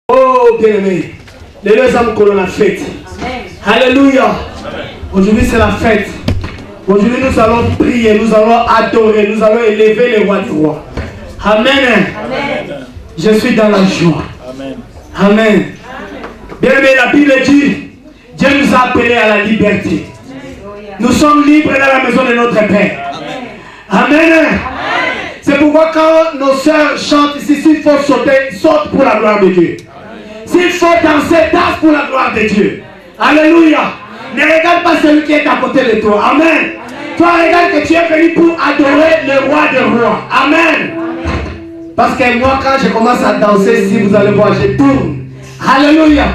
Oh bien-aimé, les deux âmes qu'on a fête. Alléluia. Aujourd'hui c'est la fête. Aujourd'hui nous allons prier, nous allons adorer, nous allons élever les rois du roi. Amen. Amen. Je suis dans la joie. Amen. Amen. Bien-aimé, la Bible dit, Dieu nous a appelés à la liberté. Nous sommes libres dans la maison de notre Père. Amen. Amen. C'est pourquoi quand nos sœurs chantent ici, s'il faut sauter, saute pour la gloire de Dieu. S'il faut danser, danse pour la gloire de Dieu. Alléluia. Ne regarde pas celui qui est à côté de toi. Amen. Toi, regarde que tu es venu pour adorer le roi des rois. Amen. Parce que moi, quand je commence à danser, si vous allez voir, je tourne. Alléluia.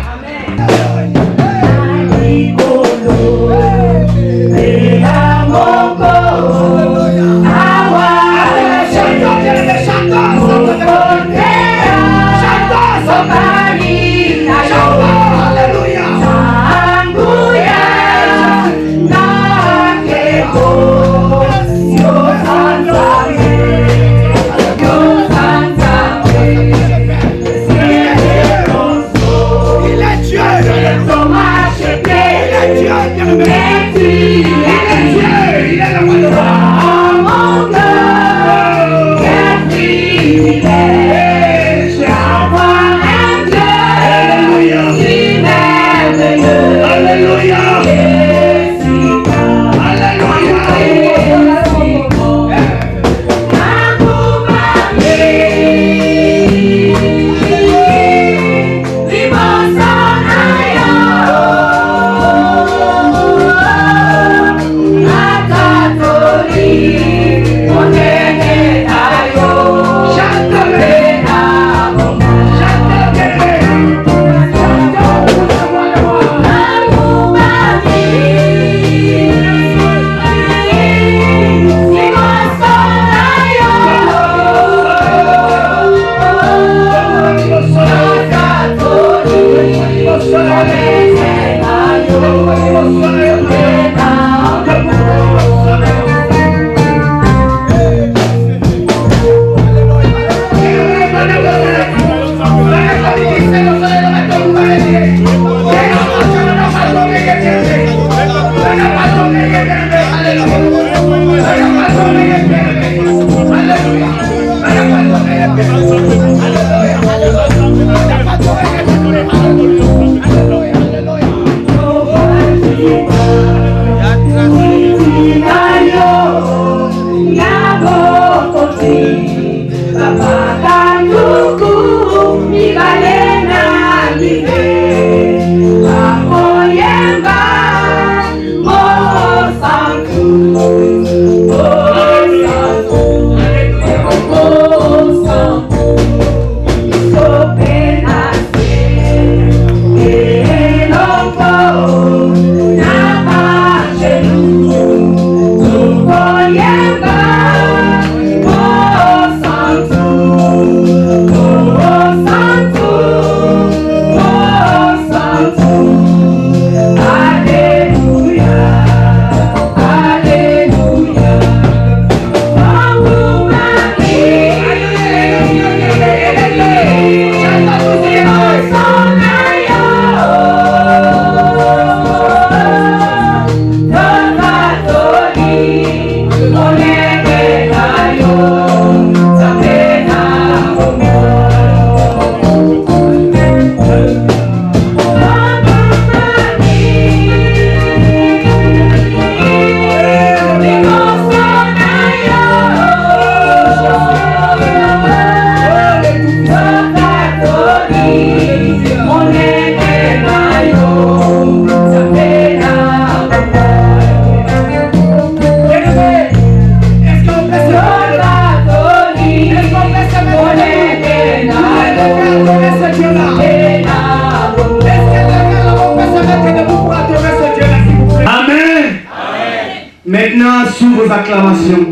Maintenant, sous vos acclamations,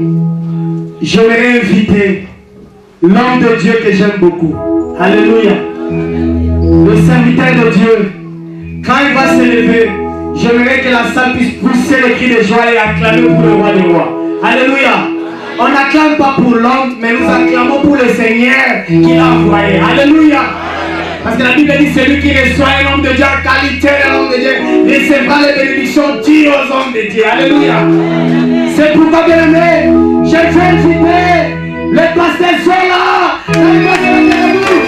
j'aimerais inviter l'homme de Dieu que j'aime beaucoup. Alléluia. Le serviteur de Dieu. Quand il va s'élever, j'aimerais que la salle puisse pousser les cris de joie et acclamer pour le roi des rois. Alléluia. On n'acclame pas pour l'homme, mais nous acclamons pour le Seigneur qui l'a envoyé. Alléluia. Parce que la Bible dit celui qui reçoit un homme de Dieu en qualité d'un homme de Dieu recevra les bénédictions dues aux hommes de Dieu. Alléluia. C'est pourquoi, bien aimé, je vais inviter les pasteurs sont là. Les pasteurs sont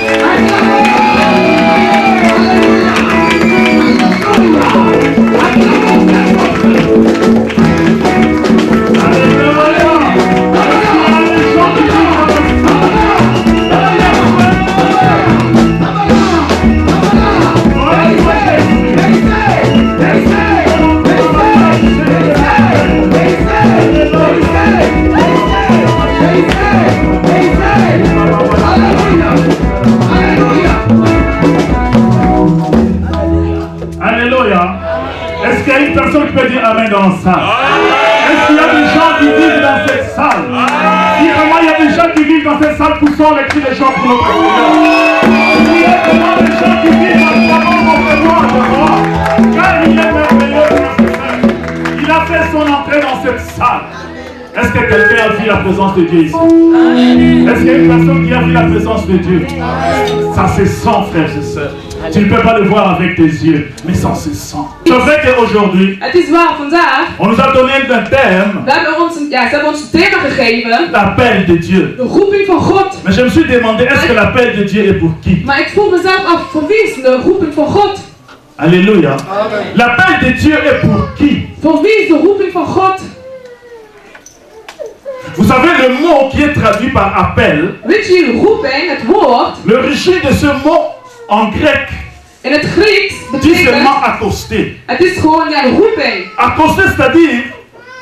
Est-ce qu'il y a une personne qui peut dire Amen dans la salle? Est-ce qu'il y a des gens qui vivent dans cette salle? Si vraiment il y a des gens qui vivent dans cette salle, poussons les cris des gens pour notre Seigneur. Il y a vraiment des gens qui vivent dans cette salle, car il est merveilleux dans cette salle. Il a fait son entrée dans cette salle. Est-ce que quelqu'un a vu la présence de Dieu ici? Est-ce qu'il y a une personne qui a vu la présence de Dieu? Ça se sent, frères et sœurs. Tu ne peux pas le voir avec tes yeux, mais ça se sent. C'est vrai qu'aujourd'hui, on nous a donné un thème, l'appel de Dieu. Mais je me suis demandé, est-ce que l'appel de Dieu est pour qui? Alléluia. L'appel de Dieu est pour qui? Vous savez le mot qui est traduit par appel, l'origine de ce mot en grec dit seulement accosté. Accosté, c'est-à-dire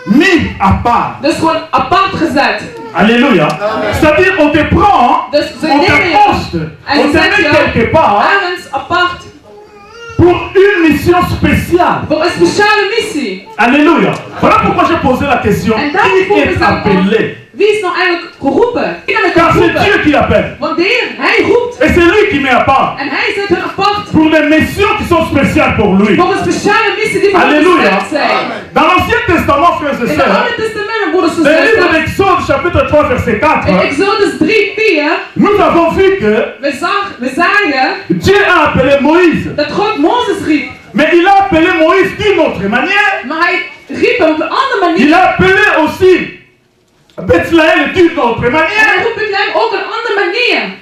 mis à part. Alléluia. C'est-à-dire on te prend, on t'accoste, on te met quelque part pour une mission spéciale. Alléluia. Voilà pourquoi j'ai posé la question. Qui est appelé? Car c'est Dieu qui appelle. Et c'est lui qui met à part. Pour des missions qui sont spéciales pour lui. Alléluia. Dans l'Ancien Testament, frères et sœurs, le livre d'Exode, chapitre 3, verset 4, nous avons vu que Dieu a appelé Moïse. Mais il a appelé Moïse d'une autre manière. Il a appelé aussi Bethléem d'une autre manière.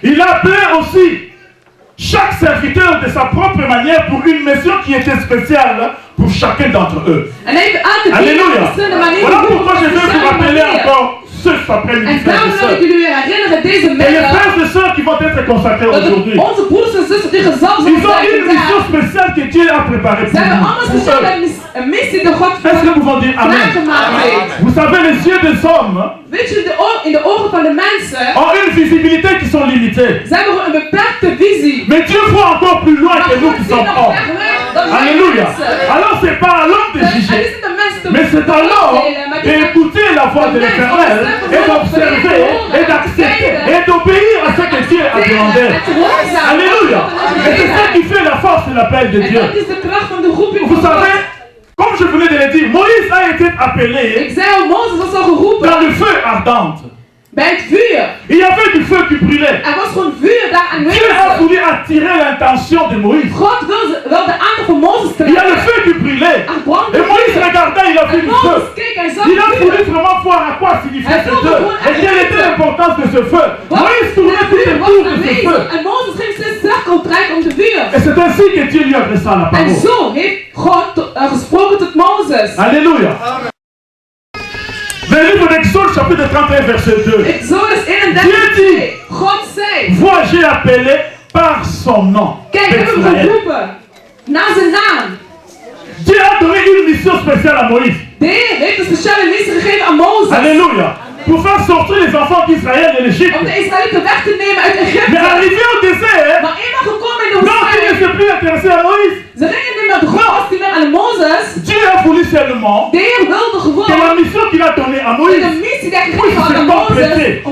Il a appelé aussi chaque serviteur de sa propre manière pour une mission qui était spéciale pour chacun d'entre eux. Alléluia. Voilà pourquoi je veux vous rappeler encore ce après-midi, frères et sœurs. Et les frères et sœurs qui vont être consacrés aujourd'hui, ils ont une mission spéciale que Dieu a préparée pour nous. Est-ce que vous vont dire Amen? Vous savez, les yeux des hommes ont une visibilité qui sont limitées. Mais Dieu voit encore plus loin que nous qui sommes hommes. Alléluia. Alors c'est pas à l'homme de juger, mais c'est à l'homme d'écouter la voix de l'Éternel et d'observer et d'accepter et d'obéir à ce que Dieu a demandé. Alléluia. Et c'est ça qui fait la force de l'appel de Dieu. Vous savez, comme je venais de le dire, Moïse a été appelé dans le feu ardent. Il y avait du feu qui brûlait. Dieu a voulu attirer l'attention de Moïse. Il y a le feu qui brûlait. Et Moïse regardait, il a vu du feu. Il a voulu vraiment voir à quoi signifiait ce feu. Et quelle était l'importance de ce feu. Moïse tournait tout autour de ce feu. Et c'est ainsi que Dieu lui adressa la parole. Alléluia. Le livre d'Exode, chapitre 31, verset 2. Dieu dit, vois, j'ai appelé par son nom. Dieu a donné une mission spéciale à Moïse. Alléluia. Pour faire sortir les enfants d'Israël de l'Égypte. Mais arrivé au désert, non, il ne s'est plus intéressé à Moïse. Dieu a voulu seulement que la mission qu'il a donnée à Moïse puisse se compléter.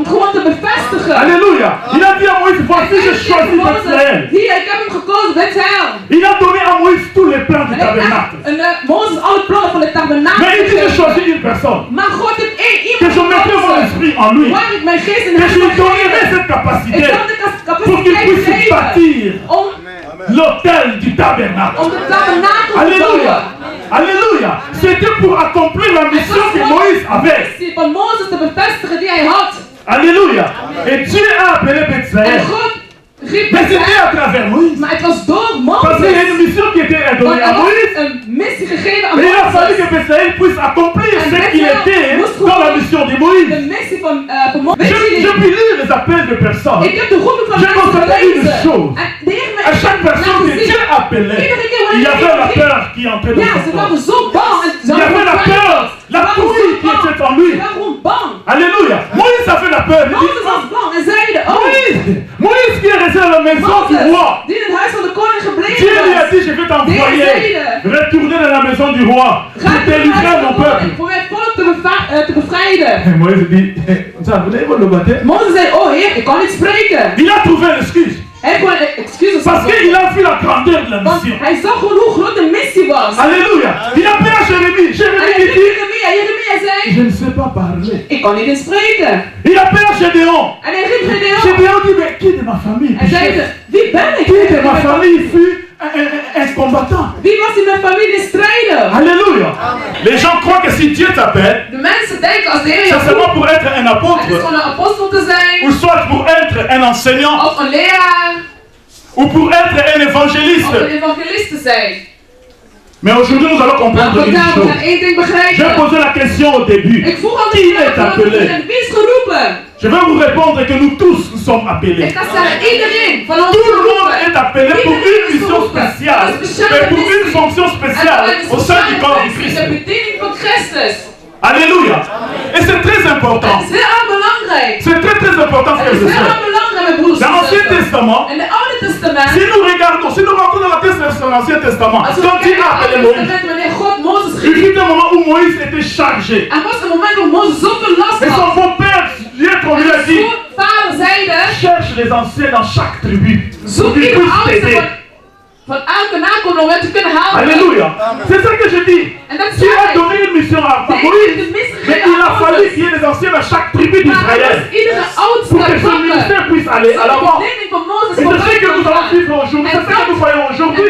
Alléluia. Il a dit à Moïse, voici je choisis Bethléem. Il a donné à Moïse tous les plans du tabernacle. Mais il dit, je choisis une personne que je mettrai mon esprit en lui, que je lui donnerai cette capacité pour qu'il puisse bâtir l'autel du tabernacle. Alléluia. Alléluia. C'était pour accomplir la mission que Moïse avait. Alléluia. Et Dieu a appelé Bethsaïd. Mais c'était à travers Moïse. Parce qu'il y a une mission qui était donnée à Moïse. Mais il a fallu que Bethsaïd puisse accomplir ce qu'il était dans la mission de Moïse. Je puis lire les appels de personnes. J'ai constaté une chose. À chaque personne que Dieu appelait, il y avait la peur qui entrait dans son corps. Il y avait la peur, la trouille qui était en lui. Alléluia. Moïse avait la peur. Moïse qui est resté à la maison du roi. Dieu lui a dit, je vais t'envoyer. Retourner dans la maison du roi. Je délivrerai mon peuple. Et Moïse dit, il a trouvé l'excuse. Parce qu'il a vu la grandeur de la mission. Alléluia. Il a appelé à Jérémie. Jérémie dit, je ne sais pas parler. Il a appelé à Gédéon. Gédéon dit, mais qui de ma famille? Qui de ma famille fut un combattant? Alléluia. Les gens croient que si Dieu t'appelle, c'est seulement pour être un apôtre, ou soit pour être un enseignant, ou pour être un évangéliste. Mais aujourd'hui, nous allons comprendre une chose. J'ai posé la question au début. Qui est appelé? Je vais vous répondre que nous tous nous sommes appelés. Tout le monde est appelé pour une mission spéciale, mais pour une fonction spéciale au sein du corps du Christ. Alléluia. Et c'est très important. C'est très important, frères et sœurs. Dans l'Ancien Testament, si nous regardons, si nous rentrons dans l'Ancien Testament, quand Dieu a appelé Moïse, il fut un moment où Moïse était chargé. Et son beau-père, Jéthro, lui a dit, cherche les anciens dans chaque tribu pour qu'ils puissent t'aider. Alléluia. C'est ça que je dis. Dieu a donné une mission à Moïse, mais il a fallu qu'il y ait des anciens dans chaque tribu d'Israël pour que ce ministère puisse aller à l'avant. Et c'est ce que nous allons vivre aujourd'hui, c'est ce que nous voyons aujourd'hui.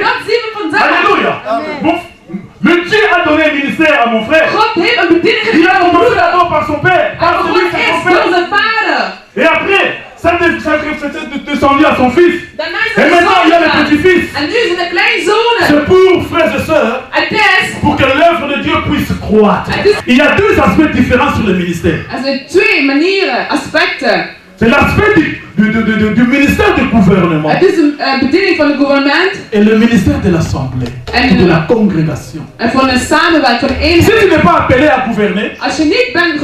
Alléluia. Bon, mais Dieu a donné un ministère à mon frère. Il a commencé d'abord par son père, par celui de son père. Et après, ça était descendu à son fils. Et maintenant, il y a le petit-fils. C'est pour, frères et sœurs, pour que l'œuvre de Dieu puisse croître. Il y a deux aspects différents sur le ministère. C'est l'aspect du ministère du gouvernement et le ministère de l'assemblée et de la congrégation. Si tu n'es pas appelé à gouverner,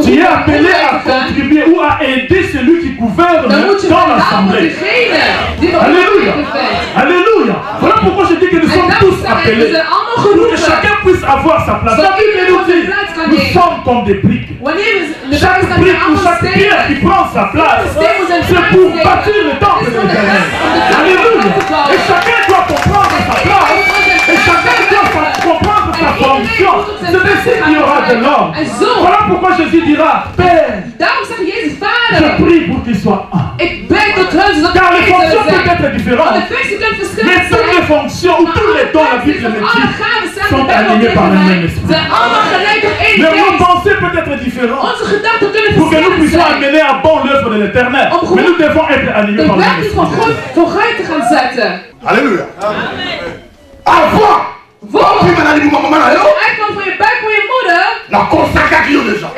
tu es appelé à contribuer ou à aider celui qui gouverne dans l'assemblée. Alléluia. Alléluia. Voilà pourquoi je dis que nous sommes tous appelés pour que chacun puisse avoir sa place. La Bible nous dit, nous sommes comme des briques. Chaque brique ou chaque pierre qui prend sa place, c'est pour bâtir le temple de l'Éternel. Alléluia. Et chacun doit comprendre sa place. Et chacun doit comprendre sa fonction. C'est ainsi qu'il y aura de l'homme. Voilà pourquoi Jésus dira, Père, je prie pour qu'il soit un. Car les fonctions peuvent être différentes. Mais toutes les fonctions ou tous les dons, la Bible me dit, sont alignés par le même esprit. Mais nos pensées peuvent être différentes pour que nous puissions amener à bon l'œuvre de l'Éternel. Mais nous devons être alignés par le même esprit. Alléluia. Avant, la consacration déjà.